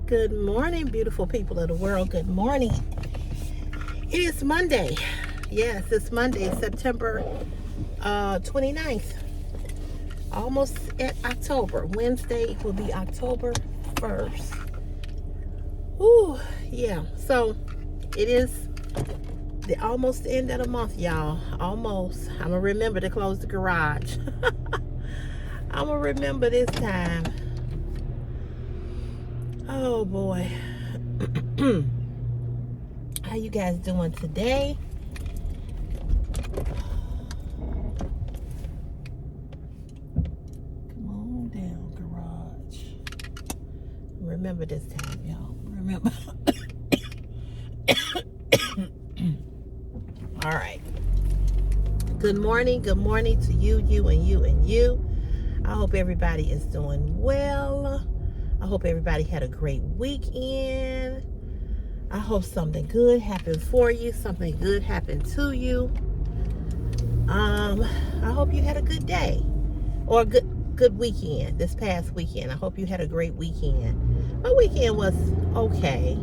Good morning, beautiful people of the world. Good morning. It is Monday. Yes, it's Monday, September 29th. Almost at October. Wednesday will be October 1st. Ooh, yeah. So it is the almost end of the month, y'all. Almost. I'm going to remember to close the garage. I'm going to remember this time. Oh boy. How you guys doing today? Come on down, garage. Remember this time, y'all. Remember. All right. Good morning to you, and you. I hope everybody is doing well. I hope everybody had a great weekend. I hope something good happened for you, something good happened to you. I hope you had a good day or a good weekend, this past weekend. I hope you had a great weekend. My weekend was okay.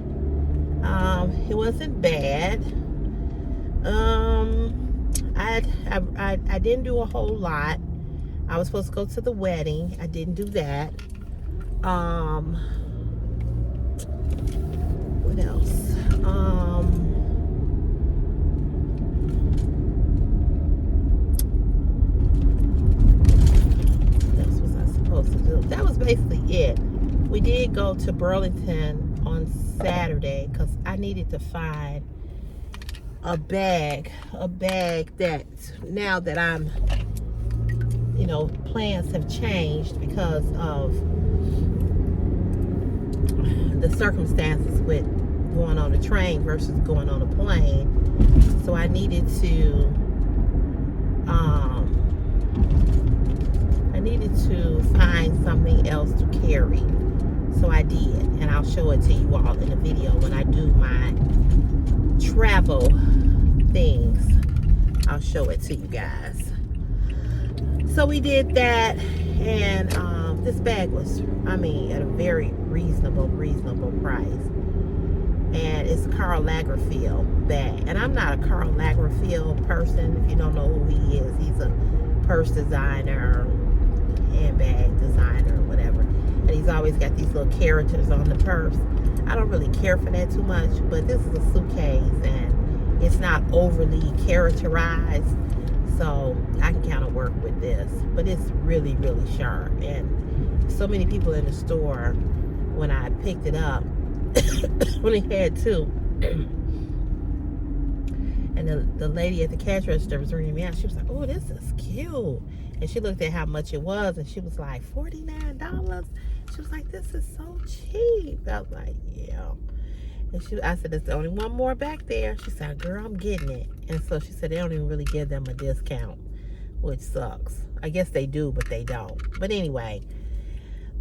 It wasn't bad. I didn't do a whole lot. I was supposed to go to the wedding. I didn't do that. What else? What else was I supposed to do? That was basically it. We did go to Burlington on Saturday because I needed to find a bag that now that I'm, plans have changed because of the circumstances with going on a train versus going on a plane. So I needed to find something else to carry. So I did, and I'll show it to you all in a video when I do my travel things. I'll show it to you guys. So we did that, and this bag was, at a very reasonable price. And it's Karl Lagerfeld bag. And I'm not a Karl Lagerfeld person. If you don't know who he is, he's a purse designer, handbag designer, whatever. And he's always got these little characters on the purse. I don't really care for that too much, but this is a suitcase and it's not overly characterized. So I can kind of work with this, but it's really, really sharp. And so many people in the store, when I picked it up, only had two. And the lady at the cash register was ringing me out. She was like, "Oh, this is cute." And she looked at how much it was, and she was like, $49. She was like, "This is so cheap." I was like, "Yeah." And I said, "There's only one more back there." She said, "Girl, I'm getting it." And so she said they don't even really give them a discount, which sucks. I guess they do, but they don't. But anyway,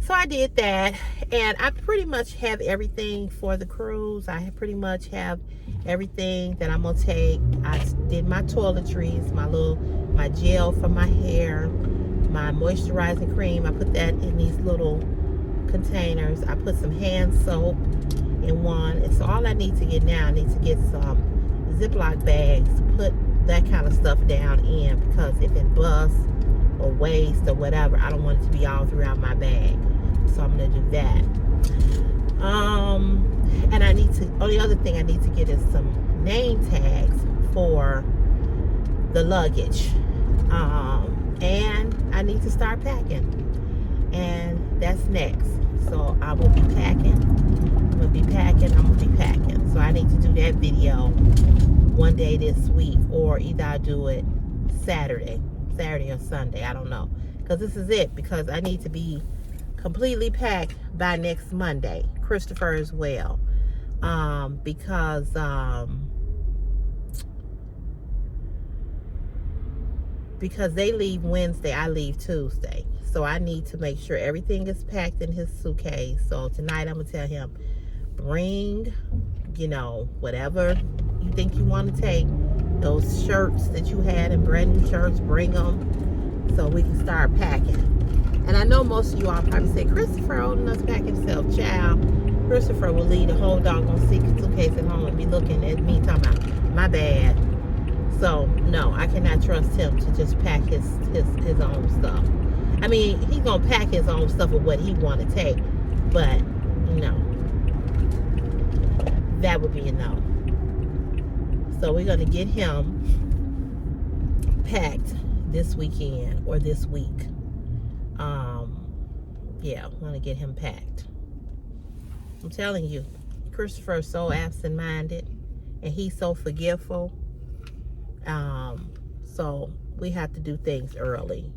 so I did that, and I pretty much have everything for the cruise. I pretty much have everything that I'm gonna take. I did my toiletries, my gel for my hair, my moisturizing cream. I put that in these little containers. I put some hand soap in one. And so all I need to get now, I need to get some Ziploc bags to put that kind of stuff down in, because if it busts or waste or whatever, I don't want it to be all throughout my bag. So I'm gonna do that. And only other thing I need to get is some name tags for the luggage. And I need to start packing. And that's next. So I will be packing. I'm gonna be packing. So I need to do that video one day this week, or either I'll do it Saturday or Sunday. I don't know. Because this is it. Because I need to be completely packed by next Monday. Christopher as well. Because they leave Wednesday, I leave Tuesday. So I need to make sure everything is packed in his suitcase. So tonight I'm going to tell him, bring, whatever you think you want to take. Those shirts that you had and brand new shirts, bring them so we can start packing. And I know most of you all probably say, Christopher old enough to pack himself. Child, Christopher will leave the whole doggone suitcase at home and be looking at me talking about, my bad. So, no, I cannot trust him to just pack his own stuff. I mean, he's going to pack his own stuff of what he want to take. But, no. That would be a no. So, we're going to get him packed this weekend or this week. Yeah, I'm going to get him packed. I'm telling you, Christopher is so absent-minded and he's so forgetful. So we have to do things early.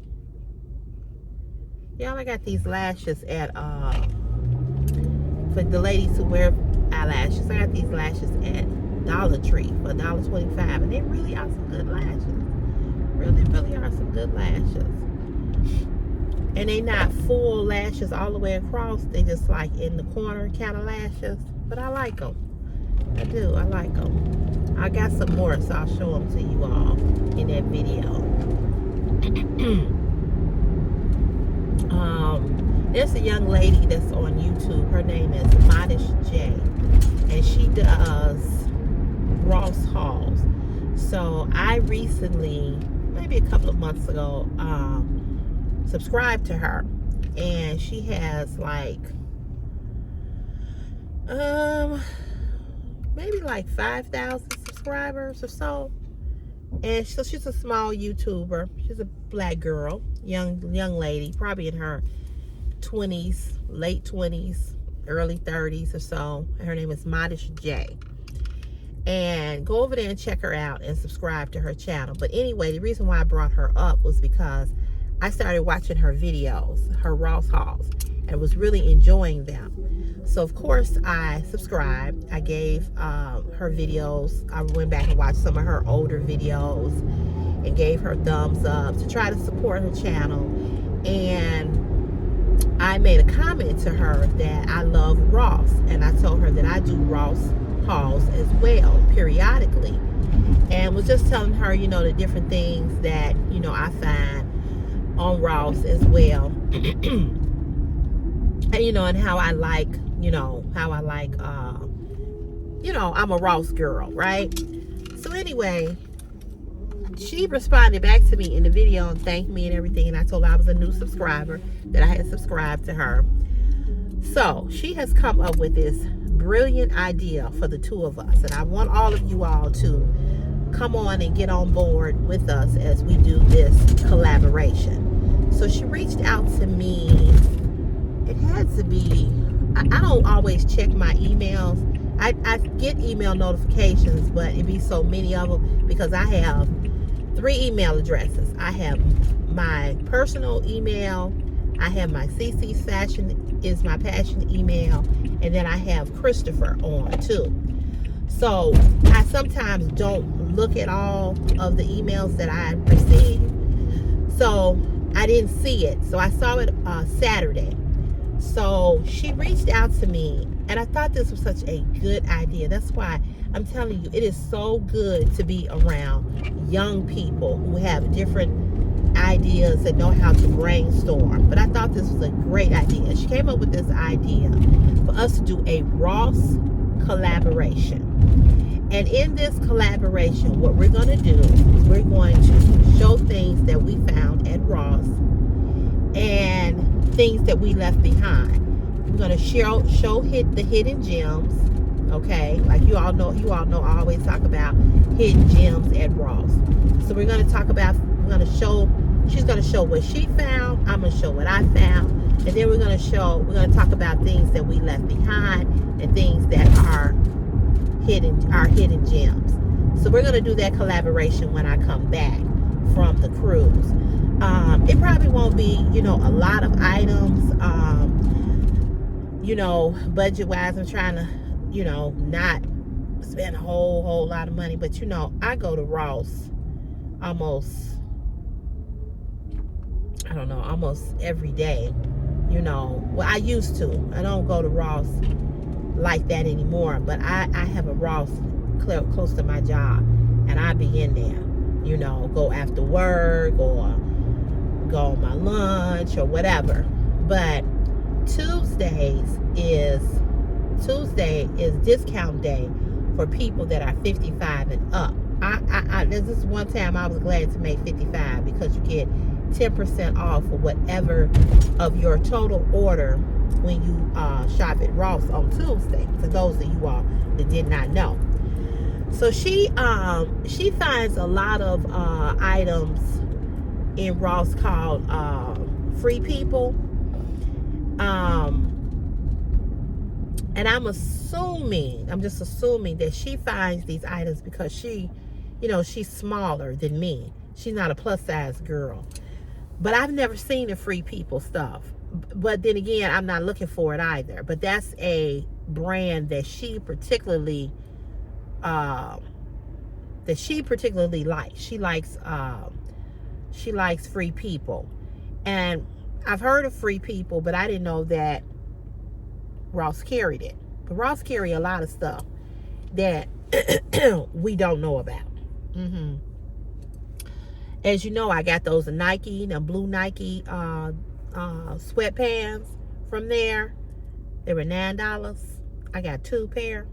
Y'all, I got these lashes at for the ladies who wear eyelashes. I got these lashes at Dollar Tree for $1.25, and they really are some good lashes. Really, really are some good lashes. And they not full lashes all the way across. They just like in the corner kind of lashes. But I like them. I do. I like them. I got some more, so I'll show them to you all in that video. There's a young lady that's on YouTube. Her name is Modish J, and she does Ross hauls. So I recently, maybe a couple of months ago, subscribed to her, and she has like maybe like 5,000 subscribers or so. And so she's a small YouTuber. She's a black girl, young lady, probably in her 20s, late 20s, early 30s or so. Her name is Modish J. And go over there and check her out and subscribe to her channel. But anyway, the reason why I brought her up was because I started watching her videos, her Ross hauls, and was really enjoying them. So of course I subscribed. I gave her videos, I went back and watched some of her older videos and gave her thumbs up to try to support her channel. And I made a comment to her that I love Ross, and I told her that I do Ross hauls as well periodically, and was just telling her, you know, the different things that, you know, I find on Ross as well. And, you know, and how I like, you know, you know, I'm a Ross girl, right? So anyway, she responded back to me in the video and thanked me and everything, and I told her I was a new subscriber, that I had subscribed to her. So she has come up with this brilliant idea for the two of us, and I want all of you all to come on and get on board with us as we do this collaboration. So she reached out to me. It had to be, I don't always check my emails. I get email notifications, but it be so many of them because I have 3 email addresses. I have my personal email, I have my CC Fashion is my passion email, and then I have Christopher on too. So I sometimes don't look at all of the emails that I receive. So I didn't see it. So I saw it Saturday. So she reached out to me, and I thought this was such a good idea. That's why I'm telling you, it is so good to be around young people who have different ideas and know how to brainstorm. But I thought this was a great idea. She came up with this idea for us to do a Ross collaboration. And in this collaboration, what we're going to do is we're going to show things that we found at Ross and things that we left behind. We're going to show the hidden gems. Okay, like you all know I always talk about hidden gems at Ross. So we're going to talk about, she's going to show what she found, I'm going to show what I found, and then we're going to talk about things that we left behind and things that are hidden gems. So we're going to do that collaboration when I come back from the cruise. It probably won't be, you know, a lot of items, you know, budget wise. I'm trying to, you know, not spend a whole lot of money, but you know, I go to Ross almost every day, you know. Well, I used to. I don't go to Ross like that anymore, but I have a Ross close to my job, and I be in there, you know, go after work or go on my lunch or whatever. But Tuesdays is Tuesday is discount day for people that are 55 and up. This is one time I was glad to make 55 because you get 10% off for whatever of your total order when you shop at Ross on Tuesday. For those of you all that did not know. So she finds a lot of items in Ross called Free People. And I'm just assuming that she finds these items because she, she's smaller than me. She's not a plus size girl. But I've never seen the Free People stuff. But then again, I'm not looking for it either. But that's a brand that she particularly likes. She likes Free People. And I've heard of Free People, but I didn't know that Ross carried it. But Ross carry a lot of stuff that we don't know about. As you know, I got those Nike, the blue Nike sweatpants from there. They were $9. I got 2 pair.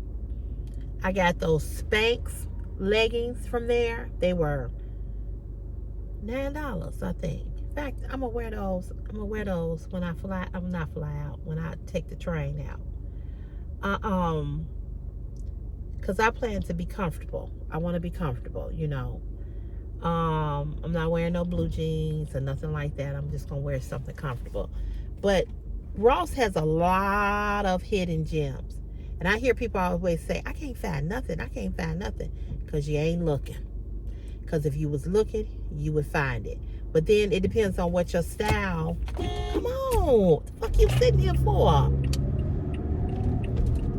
I got those Spanx leggings from there. They were $9, I think. In fact, I'm gonna wear those when I fly. I'm not fly out, when I take the train out. Because I plan to be comfortable. I want to be comfortable, I'm not wearing no blue jeans or nothing like that. I'm just gonna wear something comfortable. But Ross has a lot of hidden gems. And I hear people always say, I can't find nothing. Because you ain't looking. Because if you was looking, you would find it. But then it depends on what your style. Come on. What the fuck you sitting here for?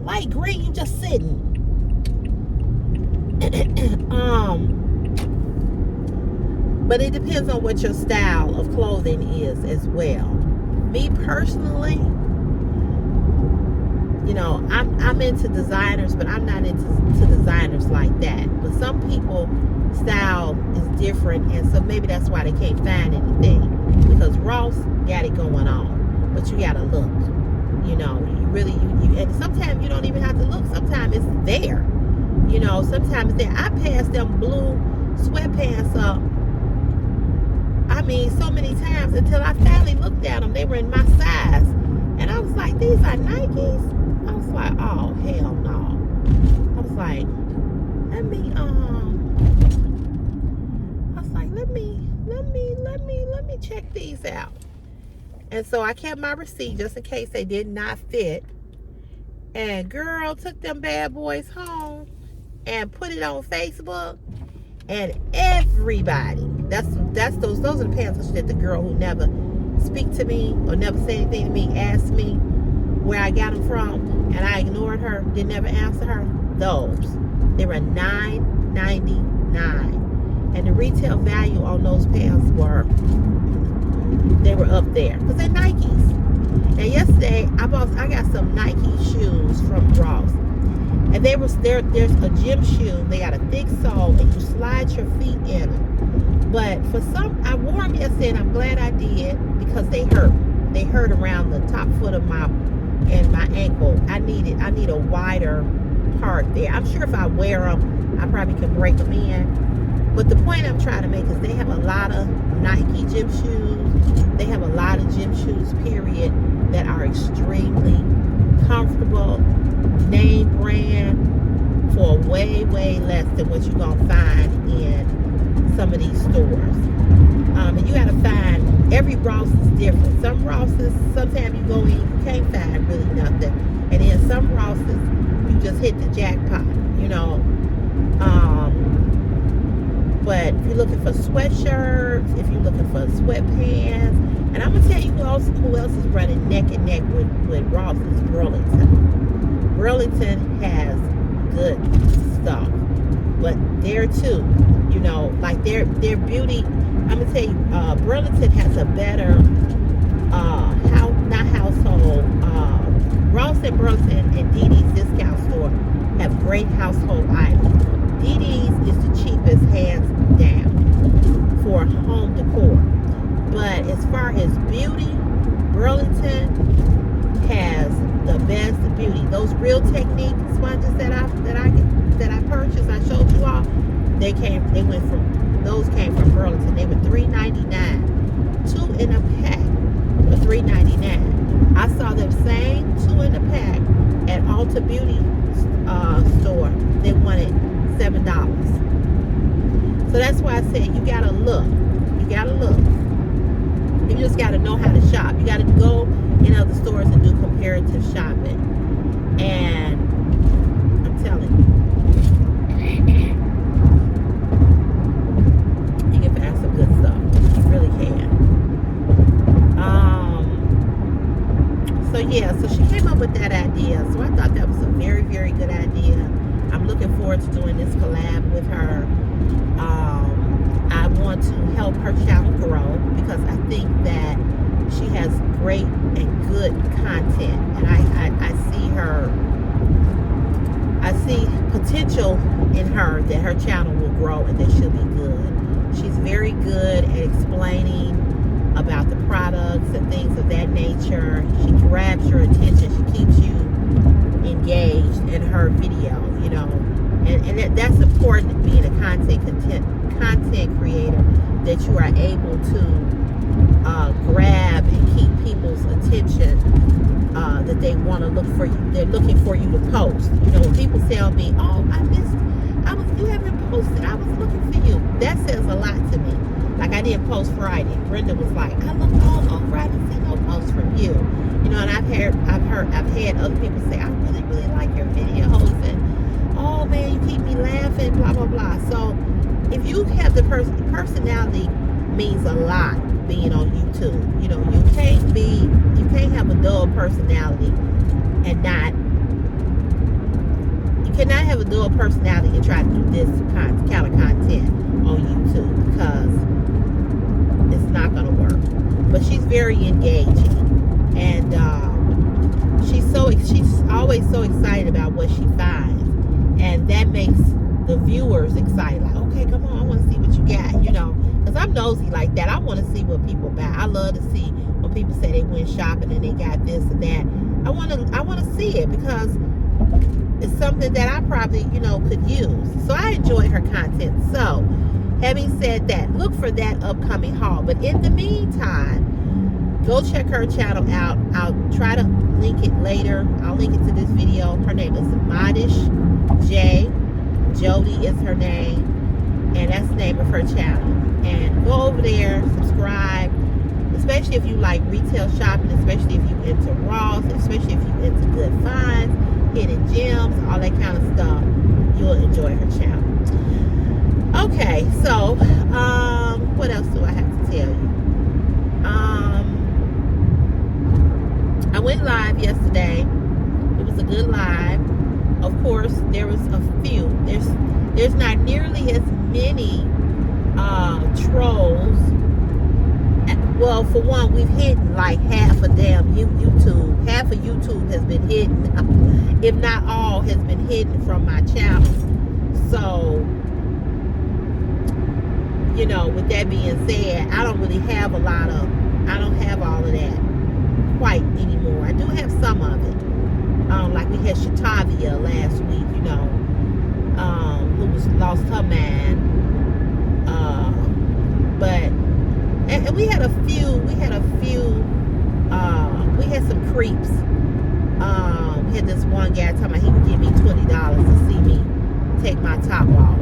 Light green, you just sitting. But it depends on what your style of clothing is as well. Me personally, I'm into designers, but I'm not into designers like that. But some people style is different, and so maybe that's why they can't find anything, because Ross got it going on. But you gotta look, you really, and sometimes you don't even have to look. Sometimes it's there, sometimes it's there. I passed them blue sweatpants up, so many times, until I finally looked at them. They were in my size, and I was like, these are Nikes. I was like, oh hell no. I was like, let me check these out. And so I kept my receipt just in case they did not fit. And girl took them bad boys home and put it on Facebook. And everybody, those are the pants that the girl who never speak to me or never say anything to me asked me where I got them from, and I ignored her, didn't ever answer her. They were $9.99. And the retail value on those pants were up there, because they're Nikes. Now yesterday I got some Nike shoes from Ross, and there's a gym shoe. They got a thick sole, and you slide your feet in them. But I wore them yesterday, and I'm glad I did, because they hurt. They hurt around the top foot of my ankle. I need a wider part there. I'm sure if I wear them, I probably can break them in. But the point I'm trying to make is they have a lot of Nike gym shoes. They have a lot of gym shoes, period, that are extremely comfortable, name brand, for way, way less than what you're going to find in some of these stores. And you got to find, every Ross is different. Some Rosses, sometimes you go in, you can't find really nothing. And then some Rosses, you just hit the jackpot, But if you're looking for sweatshirts, if you're looking for sweatpants, and I'm going to tell you who else is running neck and neck with Ross is Burlington. Burlington has good stuff. But there too, like their beauty, I'm going to tell you, Burlington has a better, Ross and Burlington and DD's discount store have great household items. DD's is the cheapest, hands down, for home decor. But as far as beauty, Burlington has the best beauty. Those those Real Technique sponges that I purchased, I showed you all. Those came from Burlington. They were $3.99, 2 in a pack for $3.99. I saw them same 2 in a pack at Ulta Beauty store. They wanted $7. So that's why I said you gotta look. You gotta look. You just gotta know how to shop. You gotta go in other stores and do comparative shopping. And I'm telling you can find some good stuff. You really can. So yeah, so she came up with that idea. So I thought that was a very, very good idea. I'm looking forward to doing this collab with her. I want to help her channel grow because I think that she has great and good content, and I see potential in her that her channel will grow and that she'll be good. She's very good at explaining about the products and things of that nature. She grabs your attention. She keeps you engaged in her video, you know, and that's important, being a content creator, that you are able to grab and keep people's attention, that they want to look for you. They're looking for you to post. You know, when people tell me, "Oh, you haven't posted. I was looking for you." That says a lot to me. Like, I didn't post Friday. Brenda was like, "I looked all over. I didn't see no post from you." You know, and I've had other people say, "I really, really like your videos," and, "Oh man, you keep me laughing," blah blah blah. So if you have the personality means a lot being on YouTube. You know, you can't have a dull personality and you cannot have a dull personality and try to do this kind of content on YouTube, because it's not going to work. But she's very engaging, and she's always so excited about what she finds, and that makes the viewers excited. Like, okay, come on, I want to see what you got, you know, because I'm nosy like that. I want to see what people buy. I love to see when people say they went shopping and they got this and that. I want to see it, because it's something that I probably, you know, could use. So I enjoy her content. So having said that, look for that upcoming haul. But in the meantime, go check her channel out. I'll try to link it later. I'll link it to this video. Her name is Modish J. Jody is her name, and that's the name of her channel. And go over there, subscribe, especially if you like retail shopping, especially if you're into Ross, especially if you're into good finds, hidden gems, all that kind of stuff. You'll enjoy her channel. Okay, so what else do I have to tell you? I went live yesterday. It was a good live. Of course, there was a few. There's not nearly as many trolls. Well, for one, we've hidden like half of damn YouTube. Half of YouTube has been hidden, if not all, has been hidden from my channel. So, you know, with that being said, I don't have all of that quite anymore. I do have some of it. Like we had Shatavia last week, you know, who lost her man. And we had some creeps. We had this one guy talking about he would give me $20 to see me take my top off.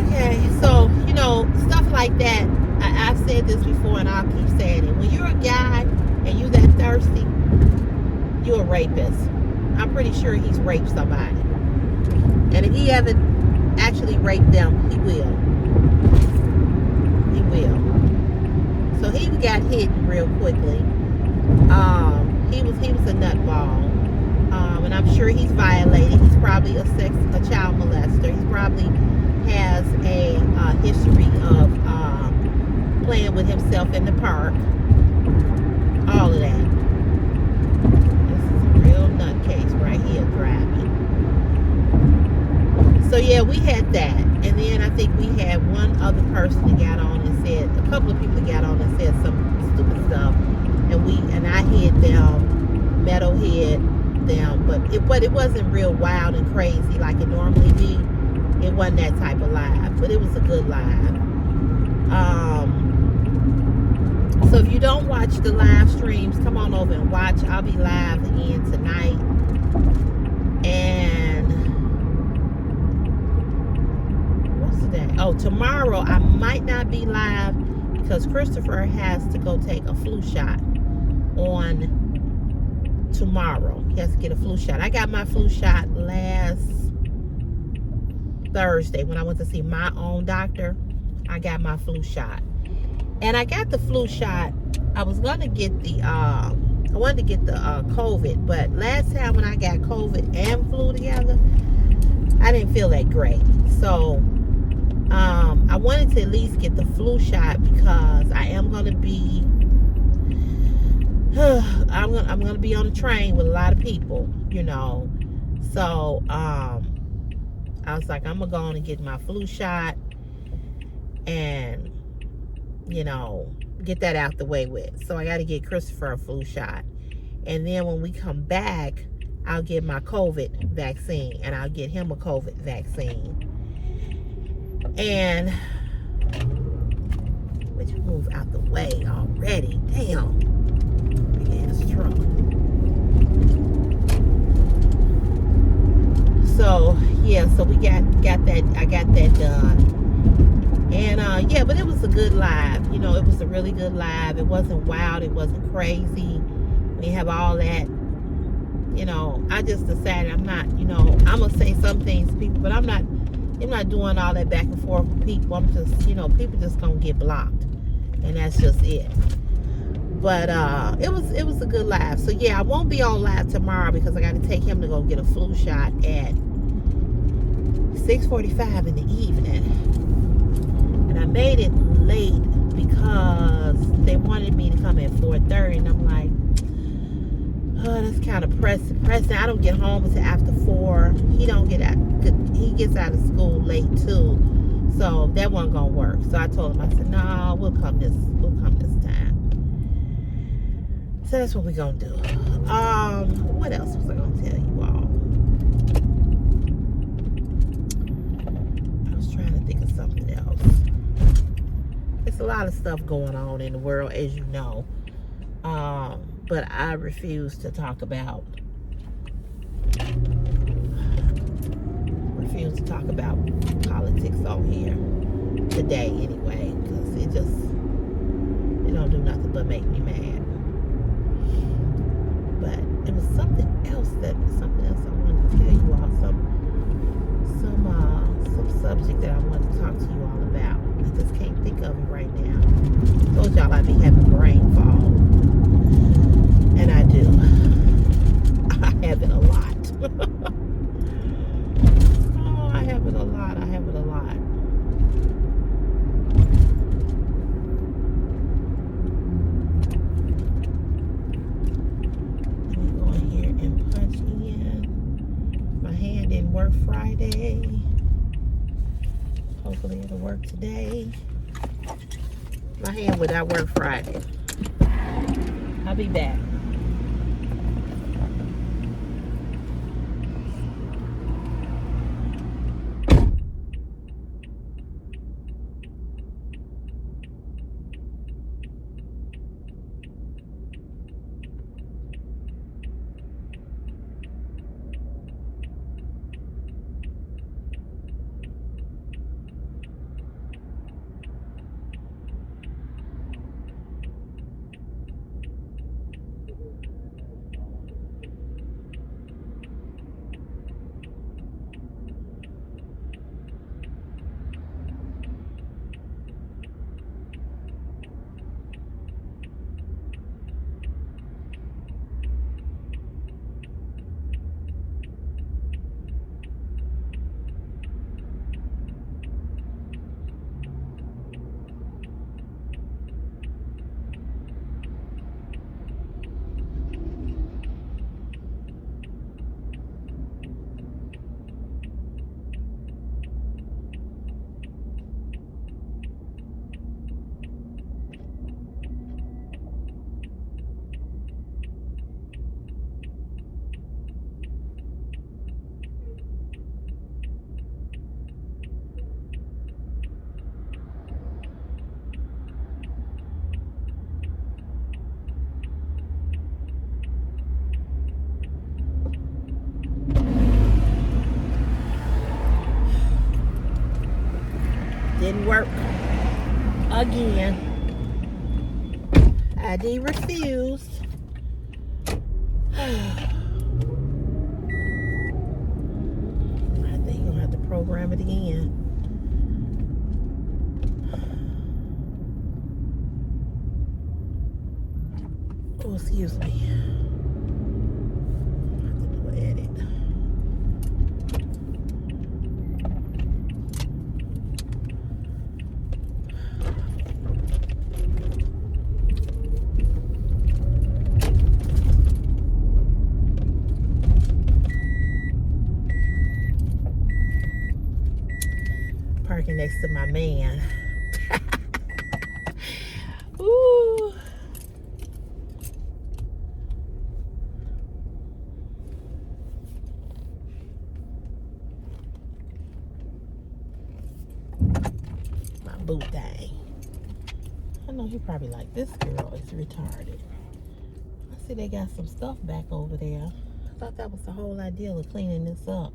Okay, so, you know, stuff like that. I've said this before and I'll keep saying it. When you're a guy and you're that thirsty, you're a rapist. I'm pretty sure he's raped somebody. And if he haven't actually raped them, he will. He will. So he got hidden real quickly. He was a nutball. And I'm sure he's violated. He's probably a child molester. He probably has a history of playing with himself in the park. All of that. This is a real nutcase right here driving. So yeah, we had that. And then I think we had one other person that got on and said, a couple of people that got on and said some stupid stuff. And I hid them metalhead them, but it wasn't real wild and crazy like it normally be. It wasn't that type of live, but it was a good live. So if you don't watch the live streams, come on over and watch. I'll be live again tonight. And what's the day? Oh, tomorrow I might not be live because Christopher has to go take a flu shot on tomorrow. He has to get a flu shot. I got my flu shot last Thursday when I went to see my own doctor. I got my flu shot. And I got the flu shot. I was gonna get the I wanted to get the COVID, but last time when I got COVID and flu together, I didn't feel that great. So I wanted to at least get the flu shot because I am gonna be I'm gonna be on a train with a lot of people, you know. So I was like, I'm gonna go on and get my flu shot and, you know, get that out the way with. So I got to get Christopher a flu shot. And then when we come back, I'll get my COVID vaccine. And I'll get him a COVID vaccine. And, would you move out the way already? Damn. Big ass truck. So, yeah, so we got that, I got that done. And yeah, but it was a good live. You know, it was a really good live. It wasn't wild. It wasn't crazy. We have all that. You know, I just decided I'm not, you know, I'm going to say some things to people, but I'm not doing all that back and forth with people. I'm just, you know, people just going to get blocked. And that's just it. But it was a good live. So yeah, I won't be on live tomorrow because I got to take him to go get a flu shot at 6:45 in the evening. And I made it late because they wanted me to come at 4:30, and I'm like, oh, that's kind of pressing. I don't get home until after 4. He gets out of school late too, so that wasn't gonna work. So I told him, I said, nah, we'll come this time. So that's what we're gonna do. What else was I gonna tell you all? I was trying to think of something else. It's a lot of stuff going on in the world, as you know. But I refuse to talk about politics on here today anyway, because it don't do nothing but make me mad. But it was something else I wanted to tell you all, some subject that I wanted to talk to you all about. I just can't think of it right now. I told y'all I'd be having brain fog. And I do. I have it a lot. Oh, I have it a lot. Let me go in here and punch in. My hand didn't work Friday. Hopefully it'll work today. My hand would not work Friday. I'll be back. work again. ID refused. I think you're gonna have to program it again. Oh, excuse me. I have to do an edit. Parking next to my man. Ooh. My boot thing. I know he probably like, this girl is retarded. I see they got some stuff back over there. I thought that was the whole idea of cleaning this up.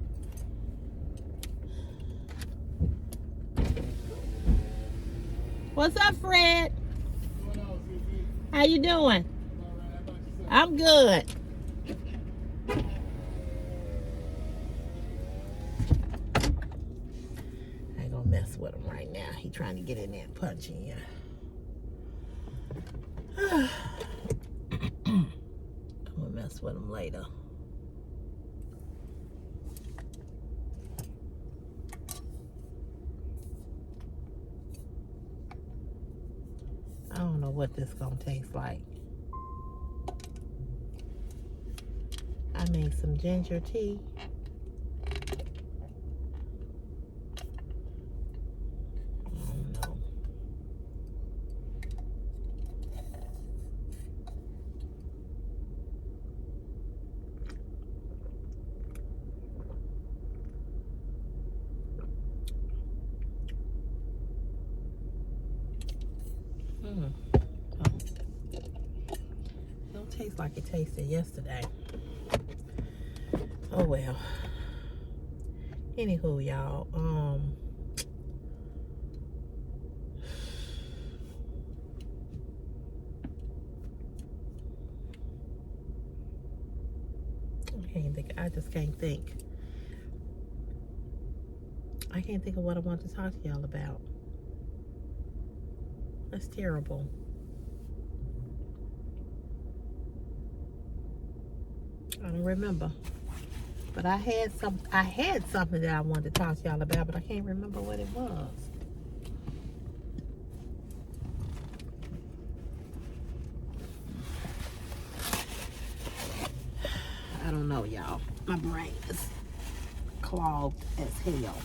What's up, Fred? How you doing? I'm good. I ain't gonna mess with him right now. He trying to get in there and punch in. I'm gonna mess with him later. I don't know what this gonna taste like. I made some ginger tea. I don't know. Don't taste like it tasted yesterday. Oh well. Anywho, y'all, I just can't think. I can't think of what I want to talk to y'all about. That's terrible. I don't remember. But I had something that I wanted to talk to y'all about, but I can't remember what it was. I don't know, y'all. My brain is clogged as hell.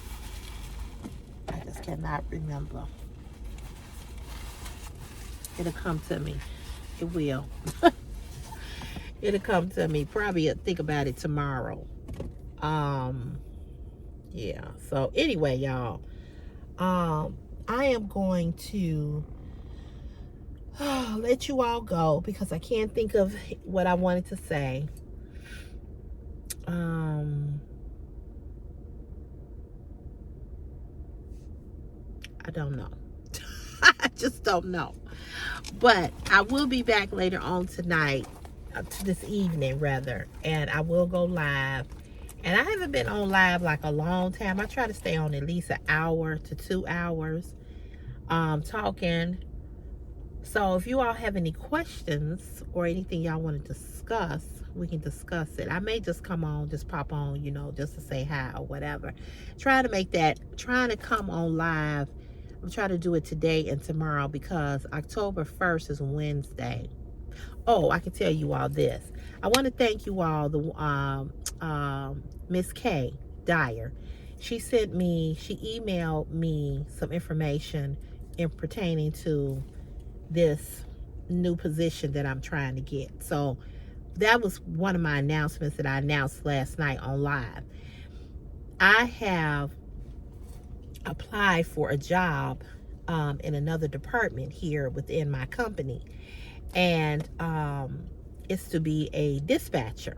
I just cannot remember. It'll come to me. It will. It'll come to me. Probably think about it tomorrow. Yeah. So anyway, y'all, I am going to let you all go because I can't think of what I wanted to say. I don't know. I just don't know. But I will be back later on tonight, this evening rather, and I will go live. And I haven't been on live like a long time. I try to stay on at least an hour to 2 hours talking. So if you all have any questions or anything y'all want to discuss, we can discuss it. I may just come on, just pop on, you know, just to say hi or whatever. Trying to come on live. I'm trying to do it today and tomorrow because October 1st is Wednesday. Oh, I can tell you all this. I want to thank you all, Miss K Dyer. She emailed me some information in pertaining to this new position that I'm trying to get. So that was one of my announcements that I announced last night on live. I have applied for a job in another department here within my company, and it's to be a dispatcher,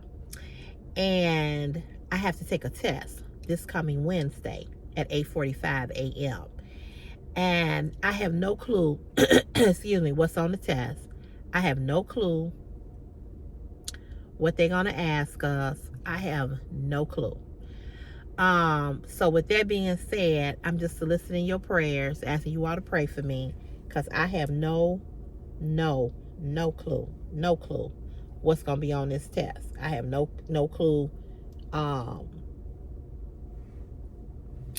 and I have to take a test this coming Wednesday at 8:45 a.m. And I have no clue, excuse me, what's on the test. I have no clue what they're going to ask us. I have no clue. So with that being said, I'm just soliciting your prayers, asking you all to pray for me, because I have no clue what's going to be on this test. I have no clue.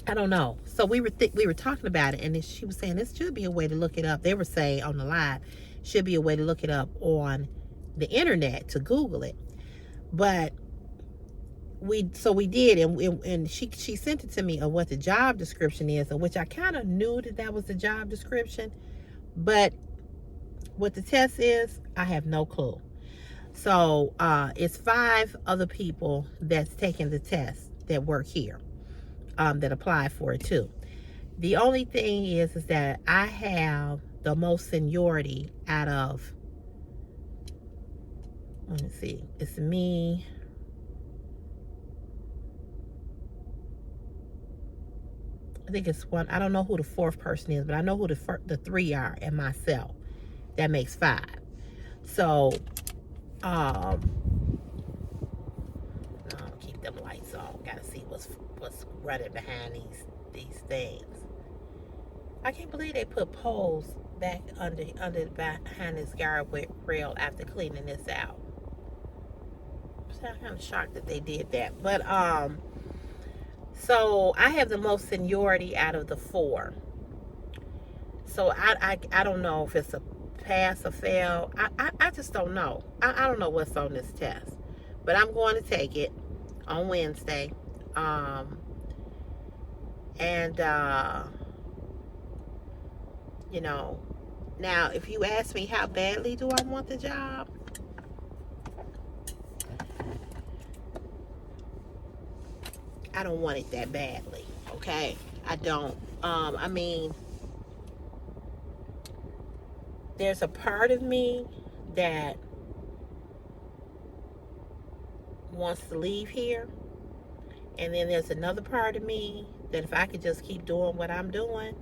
I don't know. So we were talking about it, and she was saying this should be a way to look it up. They were saying on the live, should be a way to look it up on the internet, to Google it. But we did, and she sent it to me of what the job description is, of which I kind of knew that was the job description, but what the test is, I have no clue. So it's 5 other people that's taking the test that work here, that apply for it too. The only thing is that I have the most seniority out of, let me see, it's me, I think it's one, I don't know who the 4th person is, but I know who the 3 are, and myself. That makes 5. So, no, keep them lights on. Gotta see what's running behind these things. I can't believe they put poles back under behind this guardrail after cleaning this out. So I'm kind of shocked that they did that. But so I have the most seniority out of the 4. So I don't know if it's a pass or fail. I just don't know. I don't know what's on this test. But I'm going to take it on Wednesday. You know, now if you ask me how badly do I want the job, I don't want it that badly, okay? I don't. I mean, there's a part of me that wants to leave here, and then there's another part of me that if I could just keep doing what I'm doing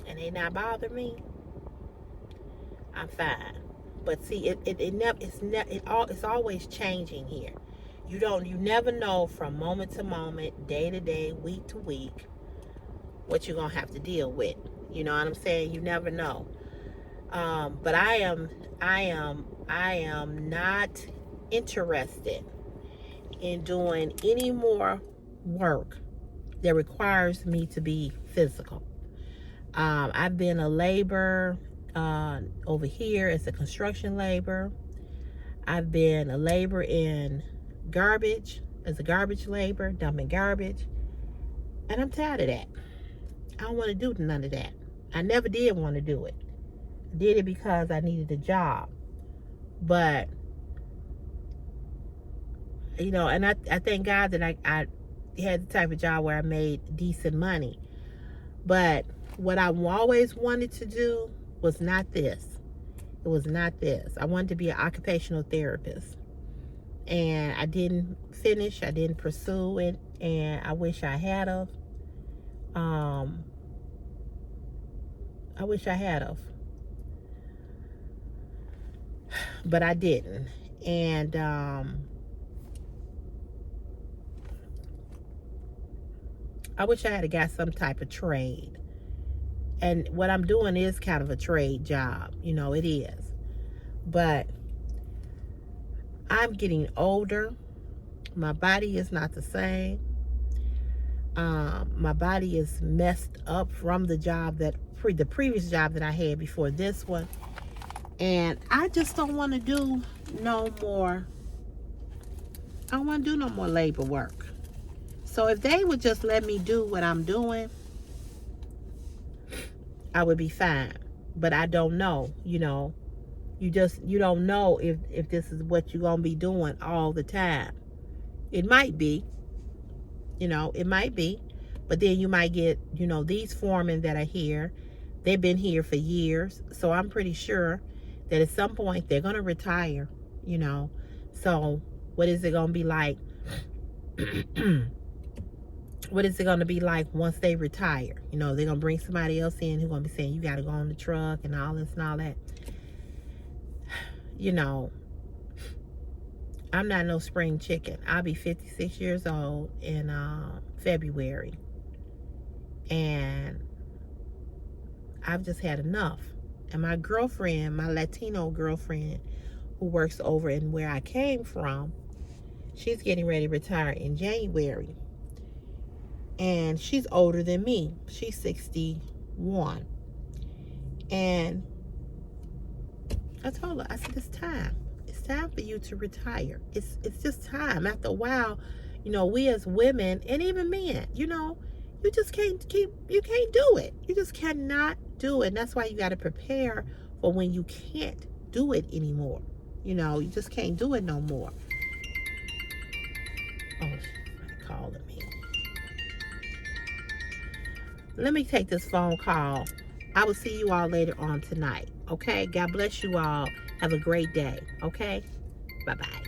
and they not bother me, I'm fine. But see, it's always changing here. You never know from moment to moment, day to day, week to week, what you're gonna have to deal with. You know what I'm saying? You never know. But I am not interested in doing any more work that requires me to be physical. I've been a laborer over here as a construction laborer. I've been a laborer in garbage, as a garbage laborer, dumping garbage. And I'm tired of that. I don't want to do none of that. I never did want to do it. I did it because I needed a job. But, you know, and I thank God that I had the type of job where I made decent money. But what I always wanted to do was not this. It was not this. I wanted to be an occupational therapist. And I didn't finish. I didn't pursue it. And I wish I had of. I wish I had of. But I didn't. And I wish I had got some type of trade. And what I'm doing is kind of a trade job. You know, it is. But I'm getting older. My body is not the same. My body is messed up from the job the previous job that I had before this one. And I just don't want to do no more. I don't want to do no more labor work. So if they would just let me do what I'm doing, I would be fine. But I don't know, you know. You don't know if this is what you're going to be doing all the time. It might be, you know, it might be. But then you might get, you know, these foremen that are here, they've been here for years. So I'm pretty sure that at some point they're going to retire, you know. So what is it going to be like what is it going to be like once they retire? You know, they're going to bring somebody else in who's going to be saying, you got to go on the truck and all this and all that. You know, I'm not no spring chicken. I'll be 56 years old in February. And I've just had enough. And my girlfriend, my Latino girlfriend, who works over in where I came from, she's getting ready to retire in January. And she's older than me. She's 61. And I told her, I said, it's time. It's time for you to retire. It's just time. After a while, you know, we as women, and even men, you know, you just can't do it. You just cannot do it. And that's why you got to prepare for when you can't do it anymore. You know, you just can't do it no more. Oh, she's calling me. Let me take this phone call. I will see you all later on tonight. Okay? God bless you all. Have a great day. Okay? Bye-bye.